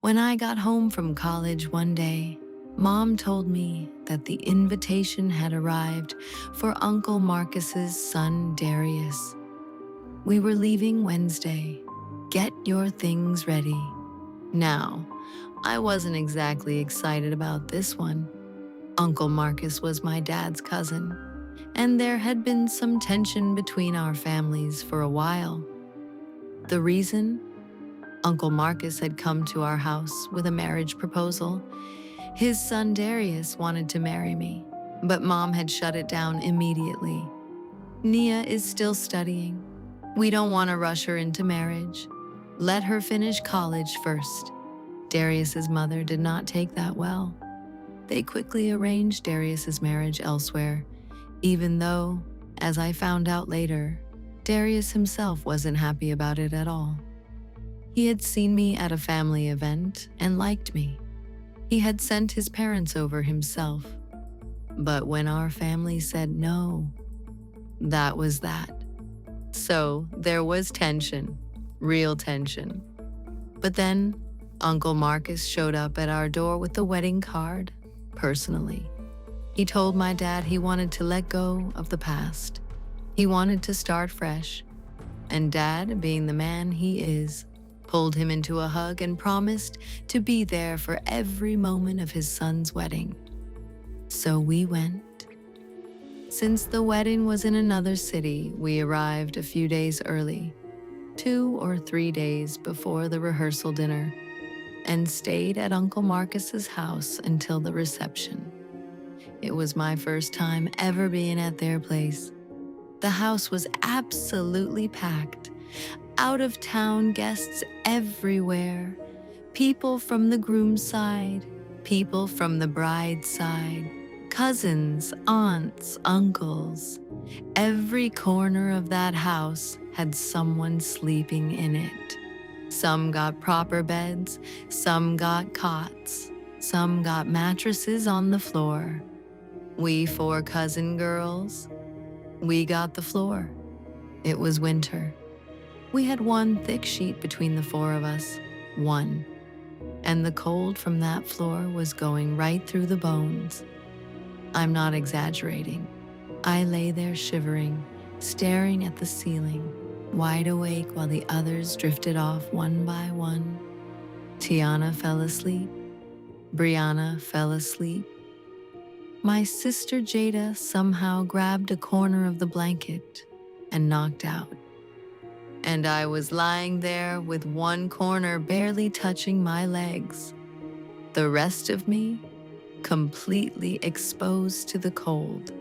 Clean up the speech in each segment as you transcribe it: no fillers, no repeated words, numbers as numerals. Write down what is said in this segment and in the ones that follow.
When I got home from college one day, Mom told me that the invitation had arrived for Uncle Marcus's son Darius. We were leaving Wednesday. Get your things ready. Now, I wasn't exactly excited about this one. Uncle Marcus was my dad's cousin, and there had been some tension between our families for a while. The reason? Uncle Marcus had come to our house with a marriage proposal. His son Darius wanted to marry me, but Mom had shut it down immediately. Nia is still studying. We don't want to rush her into marriage. Let her finish college first. Darius's mother did not take that well. They quickly arranged Darius's marriage elsewhere, even though, as I found out later, Darius himself wasn't happy about it at all. He had seen me at a family event and liked me. He had sent his parents over himself. But when our family said no, that was that. So there was tension, real tension. But then Uncle Marcus showed up at our door with the wedding card, personally. He told my dad he wanted to let go of the past. He wanted to start fresh. And Dad, being the man he is, pulled him into a hug and promised to be there for every moment of his son's wedding. So we went. Since the wedding was in another city, we arrived a few days early, 2 or 3 days before the rehearsal dinner, and stayed at Uncle Marcus's house until the reception. It was my first time ever being at their place. The house was absolutely packed. Out-of-town guests everywhere. People from the groom's side, people from the bride's side, cousins, aunts, uncles. Every corner of that house had someone sleeping in it. Some got proper beds, some got cots, some got mattresses on the floor. We 4 cousin girls, we got the floor. It was winter. We had one thick sheet between the 4 of us, one. And the cold from that floor was going right through the bones. I'm not exaggerating. I lay there shivering, staring at the ceiling, wide awake while the others drifted off one by one. Tiana fell asleep. Brianna fell asleep. My sister Jada somehow grabbed a corner of the blanket and knocked out. And I was lying there with one corner barely touching my legs. The rest of me completely exposed to the cold.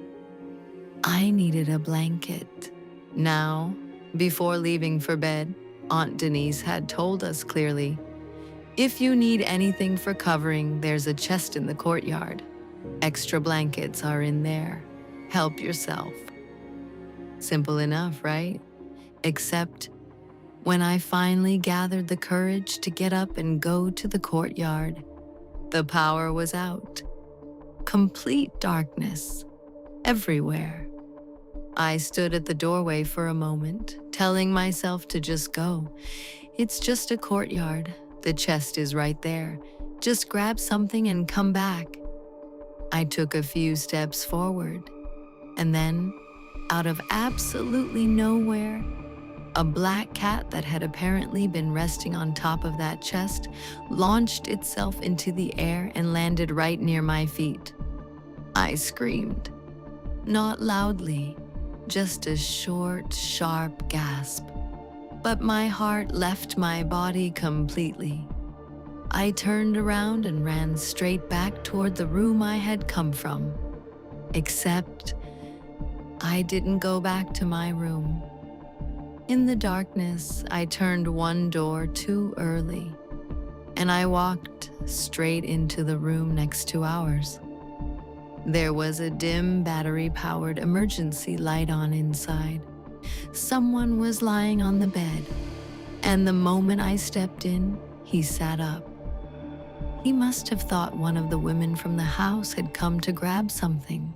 I needed a blanket. Now, before leaving for bed, Aunt Denise had told us clearly, if you need anything for covering, there's a chest in the courtyard. Extra blankets are in there. Help yourself. Simple enough, right? Except when I finally gathered the courage to get up and go to the courtyard, the power was out. Complete darkness everywhere. I stood at the doorway for a moment, telling myself to just go. It's just a courtyard. The chest is right there. Just grab something and come back. I took a few steps forward, and then, out of absolutely nowhere, a black cat that had apparently been resting on top of that chest launched itself into the air and landed right near my feet. I screamed. Not loudly, just a short, sharp gasp. But my heart left my body completely. I turned around and ran straight back toward the room I had come from. Except, I didn't go back to my room. In the darkness, I turned one door too early, and I walked straight into the room next to ours. There was a dim battery-powered emergency light on inside. Someone was lying on the bed, and the moment I stepped in, he sat up. He must have thought one of the women from the house had come to grab something.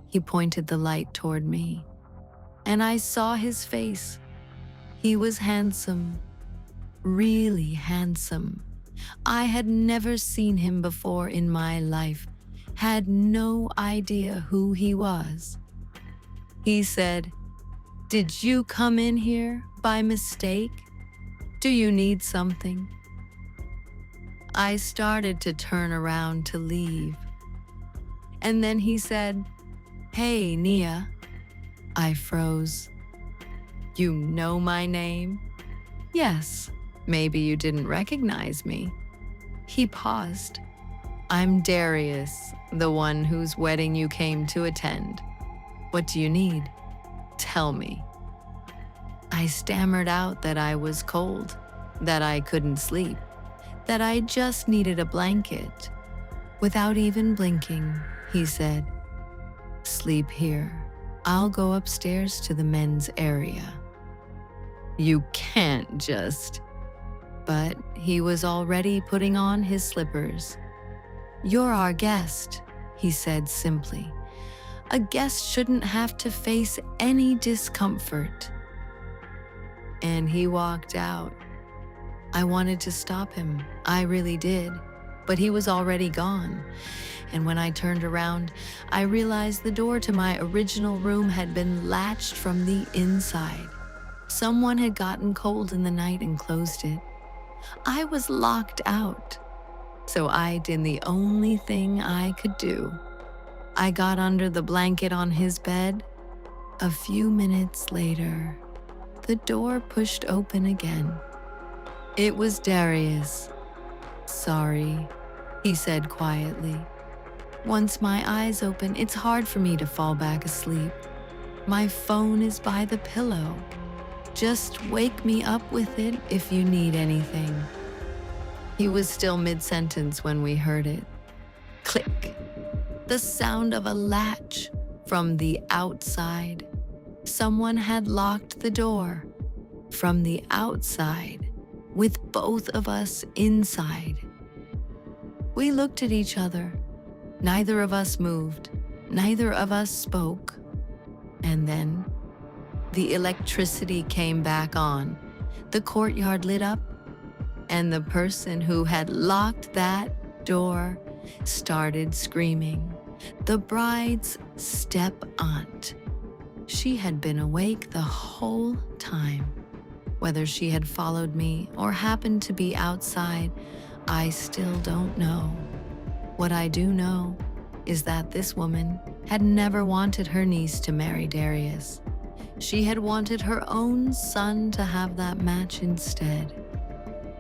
He pointed the light toward me, and I saw his face. He was handsome, really handsome, I had never seen him before in my life, had no idea who he was. He said, "Did you come in here by mistake? Do you need something?" I started to turn around to leave. And then he said, "Hey, Nia." I froze. "You know my name?" "Yes, maybe you didn't recognize me." He paused. "I'm Darius, the one whose wedding you came to attend. What do you need? Tell me." I stammered out that I was cold, that I couldn't sleep, that I just needed a blanket. Without even blinking, he said, "Sleep here. I'll go upstairs to the men's area." "You can't just..." But he was already putting on his slippers. "You're our guest," he said simply. "A guest shouldn't have to face any discomfort." And he walked out. I wanted to stop him, I really did, but he was already gone. And when I turned around, I realized the door to my original room had been latched from the inside. Someone had gotten cold in the night and closed it. I was locked out. So I did the only thing I could do. I got under the blanket on his bed. A few minutes later, the door pushed open again. It was Darius. "Sorry," he said quietly. "Once my eyes open, it's hard for me to fall back asleep. My phone is by the pillow. Just wake me up with it if you need anything." He was still mid-sentence when we heard it. Click. The sound of a latch from the outside. Someone had locked the door from the outside, with both of us inside. We looked at each other. Neither of us moved. Neither of us spoke. And then the electricity came back on. The courtyard lit up, and the person who had locked that door started screaming. The bride's step-aunt. She had been awake the whole time. Whether she had followed me or happened to be outside, I still don't know. What I do know is that this woman had never wanted her niece to marry Darius. She had wanted her own son to have that match instead.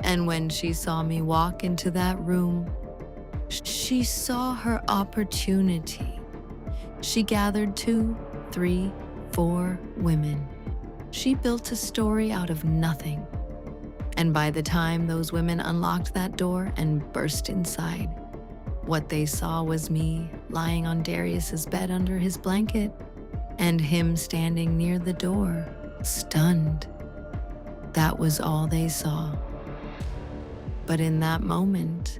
And when she saw me walk into that room, she saw her opportunity. She gathered 2, 3, 4 women. She built a story out of nothing. And by the time those women unlocked that door and burst inside, what they saw was me lying on Darius's bed under his blanket, and him standing near the door, stunned. That was all they saw. But in that moment,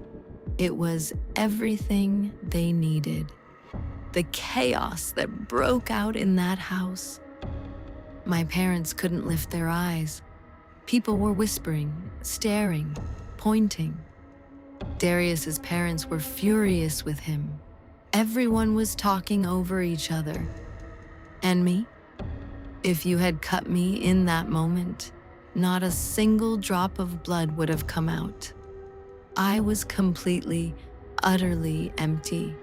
it was everything they needed. The chaos that broke out in that house. My parents couldn't lift their eyes. People were whispering, staring, pointing. Darius's parents were furious with him. Everyone was talking over each other. And me? If you had cut me in that moment, not a single drop of blood would have come out. I was completely, utterly empty.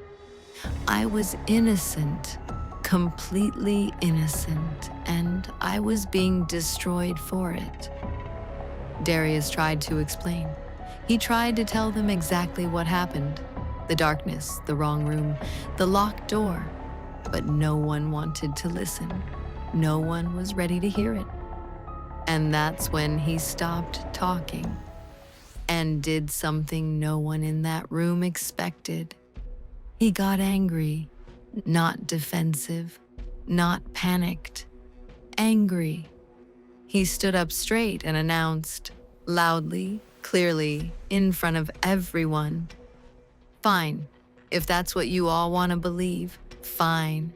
I was innocent, completely innocent, and I was being destroyed for it. Darius tried to explain. He tried to tell them exactly what happened. The darkness, the wrong room, the locked door. But no one wanted to listen. No one was ready to hear it. And that's when he stopped talking and did something no one in that room expected. He got angry, not defensive, not panicked, angry. He stood up straight and announced, loudly, clearly, in front of everyone, "Fine, if that's what you all want to believe, fine.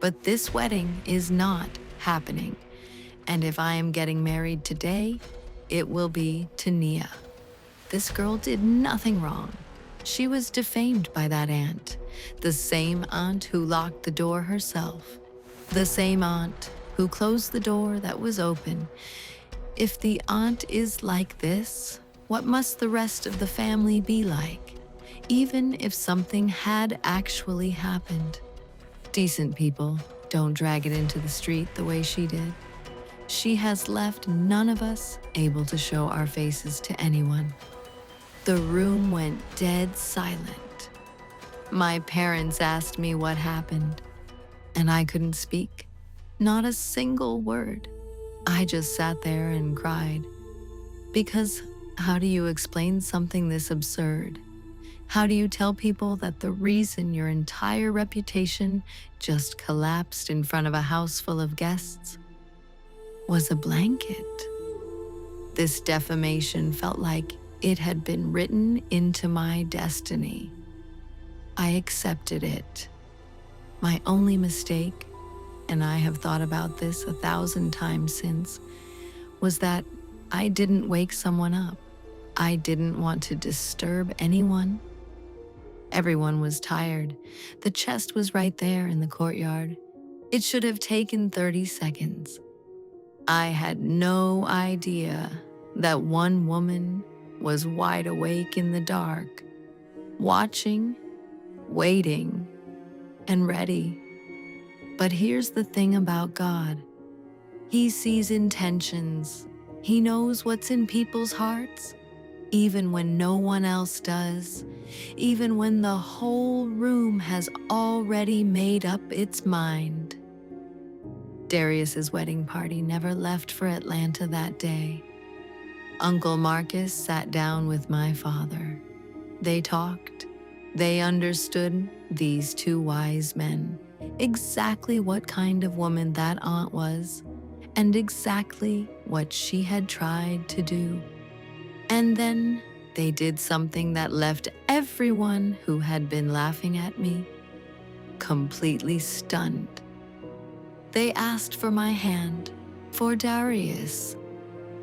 But this wedding is not happening. And if I am getting married today, it will be to Nia." This girl did nothing wrong. She was defamed by that aunt, the same aunt who locked the door herself, the same aunt who closed the door that was open. If the aunt is like this, what must the rest of the family be like, even if something had actually happened? Decent people don't drag it into the street the way she did. She has left none of us able to show our faces to anyone. The room went dead silent. My parents asked me what happened, and I couldn't speak. Not a single word. I just sat there and cried. Because how do you explain something this absurd? How do you tell people that the reason your entire reputation just collapsed in front of a house full of guests was a blanket? This defamation felt like it had been written into my destiny. I accepted it. My only mistake, and I have thought about this 1,000 times since, was that I didn't wake someone up. I didn't want to disturb anyone. Everyone was tired. The chest was right there in the courtyard. It should have taken 30 seconds. I had no idea that one woman was wide awake in the dark, watching, waiting, and ready. But here's the thing about God. He sees intentions. He knows what's in people's hearts, even when no one else does, even when the whole room has already made up its mind. Darius's wedding party never left for Atlanta that day. Uncle Marcus sat down with my father. They talked. They understood, these two wise men, exactly what kind of woman that aunt was, and exactly what she had tried to do. And then they did something that left everyone who had been laughing at me completely stunned. They asked for my hand, for Darius.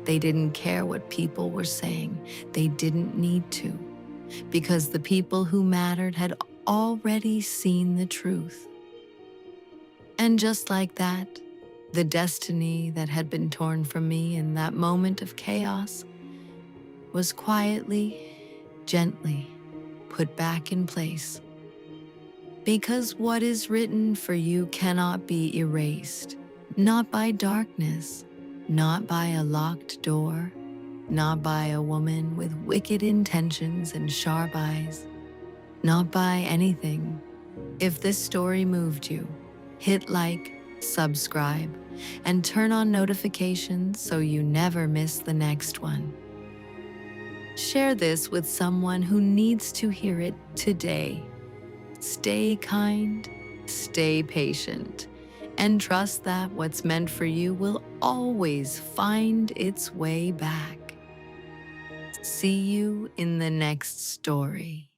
They didn't care what people were saying. They didn't need to, because the people who mattered had already seen the truth. And just like that, the destiny that had been torn from me in that moment of chaos was quietly, gently put back in place. Because what is written for you cannot be erased, not by darkness, not by a locked door, not by a woman with wicked intentions and sharp eyes, not by anything. If this story moved you, hit like, subscribe, and turn on notifications so you never miss the next one. Share this with someone who needs to hear it today. Stay kind, stay patient, and trust that what's meant for you will always find its way back. See you in the next story.